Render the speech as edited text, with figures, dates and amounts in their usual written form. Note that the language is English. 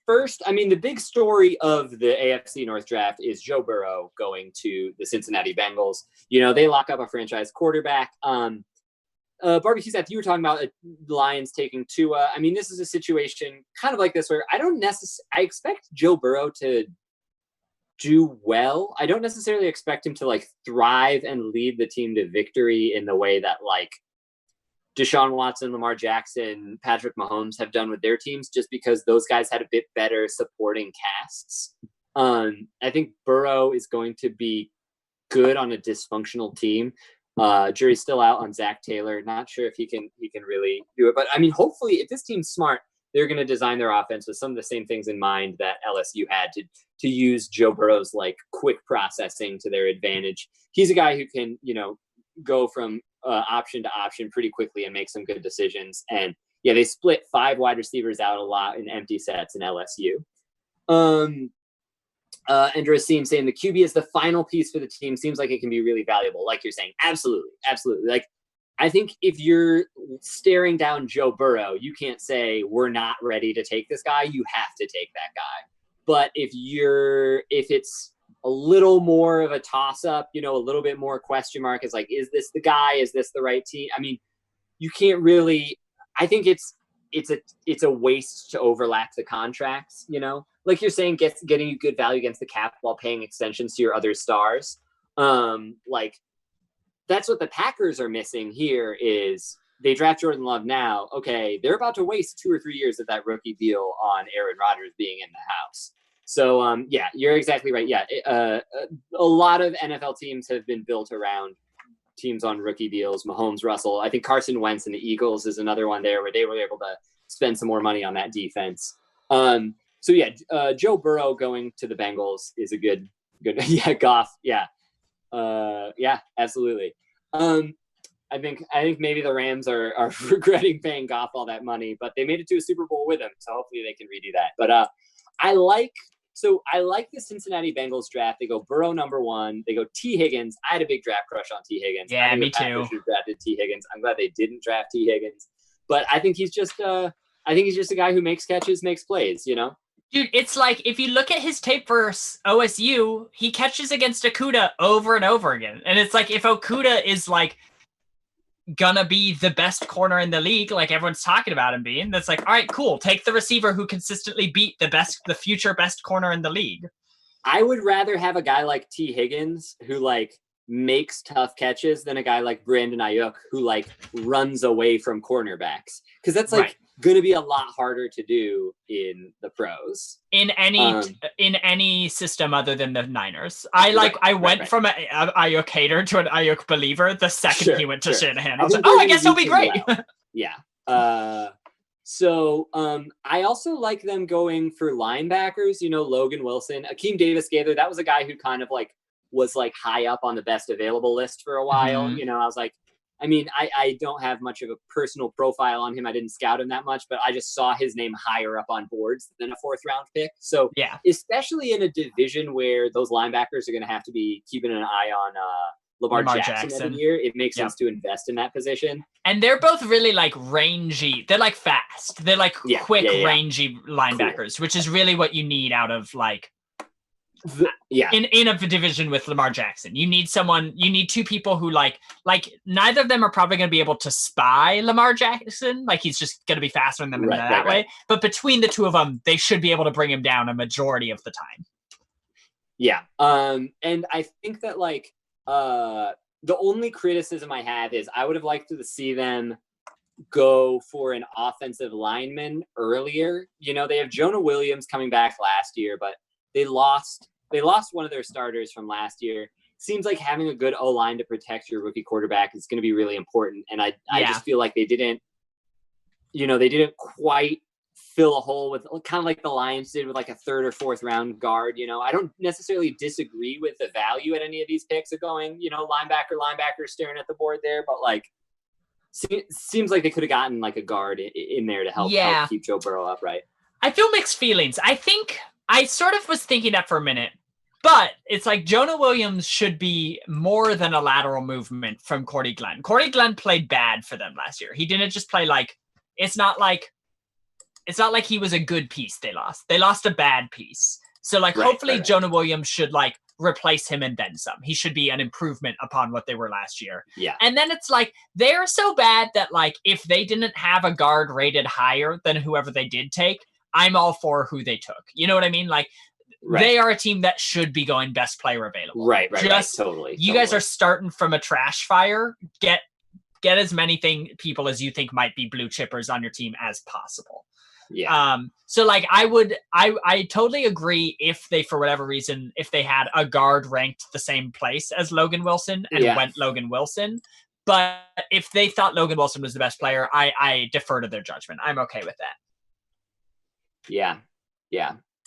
first, I mean, the big story of the AFC North draft is Joe Burrow going to the Cincinnati Bengals. They lock up a franchise quarterback. Barbecue Seth, you were talking about the Lions taking Tua. I mean, this is a situation kind of like this where I expect Joe Burrow to do well. I don't necessarily expect him to like thrive and lead the team to victory in the way that like Deshaun Watson, Lamar Jackson, Patrick Mahomes have done with their teams, just because those guys had a bit better supporting casts. I think Burrow is going to be good on a dysfunctional team. Jury's still out on Zach Taylor. Not sure if he can really do it. But I mean, hopefully, if this team's smart, they're going to design their offense with some of the same things in mind that LSU had to use Joe Burrow's like quick processing to their advantage. He's a guy who can, go from option to option pretty quickly and make some good decisions. And yeah, they split 5 wide receivers out a lot in empty sets in LSU. And Racine saying the QB is the final piece for the team. Seems like it can be really valuable. Like you're saying, absolutely. Like, I think if you're staring down Joe Burrow, you can't say we're not ready to take this guy. You have to take that guy. But if it's a little more of a toss-up, a little bit more question mark, is like, is this the guy? Is this the right team? I mean, you can't really. I think it's a waste to overlap the contracts. Like you're saying, getting you good value against the cap while paying extensions to your other stars. Like that's what the Packers are missing here. Is they draft Jordan Love now? Okay, they're about to waste 2 or 3 years of that rookie deal on Aaron Rodgers being in the house. So, yeah, you're exactly right. Yeah, a lot of NFL teams have been built around teams on rookie deals. Mahomes, Russell. I think Carson Wentz and the Eagles is another one there where they were able to spend some more money on that defense. So, yeah, Joe Burrow going to the Bengals is a good yeah, Goff. Yeah. Yeah, absolutely. I think maybe the Rams are regretting paying Goff all that money, but they made it to a Super Bowl with him, so hopefully they can redo that. But I like the Cincinnati Bengals draft. They go Burrow number 1. They go T. Higgins. I had a big draft crush on T. Higgins. Yeah, me too. Should have drafted T. Higgins. I'm glad they didn't draft T. Higgins, but I think he's just a guy who makes catches, makes plays. Dude, it's like if you look at his tape versus OSU, he catches against Okudah over and over again, and it's like if Okudah is like gonna be the best corner in the league, like everyone's talking about him being, that's like, all right, cool. Take the receiver who consistently beat the future best corner in the league. I would rather have a guy like T. Higgins who like makes tough catches than a guy like Brandon Ayuk who like runs away from cornerbacks. Because that's like going to be a lot harder to do in the pros. In any system other than the Niners. I went from an Ayuk hater to an Ayuk believer the second he went to Shanahan. I was like, I guess he'll be great. Well. Yeah. So I also like them going for linebackers, Logan Wilson, Akeem Davis-Gaither. That was a guy who kind of like was like high up on the best available list for a while. Mm-hmm. I was like, I mean, I don't have much of a personal profile on him. I didn't scout him that much, but I just saw his name higher up on boards than a 4th round pick. So yeah, especially in a division where those linebackers are going to have to be keeping an eye on Lamar Jackson every year, it makes sense to invest in that position. And they're both really like rangy. They're like fast. They're like quick, rangy linebackers, which is really what you need out of like in a division with Lamar Jackson. You need 2 people who like neither of them are probably going to be able to spy Lamar Jackson. Like he's just going to be faster than them in that way. But between the 2 of them, they should be able to bring him down a majority of the time. Yeah. And I think that like the only criticism I have is I would have liked to see them go for an offensive lineman earlier. They have Jonah Williams coming back last year, but they lost one of their starters from last year. Seems like having a good O-line to protect your rookie quarterback is going to be really important. And I just feel like they didn't quite fill a hole with kind of like the Lions did with like a 3rd or 4th round guard. I don't necessarily disagree with the value at any of these picks of going, linebacker staring at the board there, but like seems like they could have gotten like a guard in there to help keep Joe Burrow upright. I feel mixed feelings. I think I sort of was thinking that for a minute, but it's like Jonah Williams should be more than a lateral movement from Cordy Glenn. Cordy Glenn played bad for them last year. He didn't just play like, it's not like it's not like he was a good piece they lost. They lost a bad piece. So like hopefully Jonah Williams should like replace him and then some. He should be an improvement upon what they were last year. Yeah. And then it's like they're so bad that like if they didn't have a guard rated higher than whoever they did take, I'm all for who they took. You know what I mean? Like they are a team that should be going best player available. Right. Totally. You guys are starting from a trash fire. Get as many people as you think might be blue chippers on your team as possible. Yeah. So like I totally agree if they, for whatever reason, if they had a guard ranked the same place as Logan Wilson and went Logan Wilson. But if they thought Logan Wilson was the best player, I defer to their judgment. I'm okay with that. Yeah.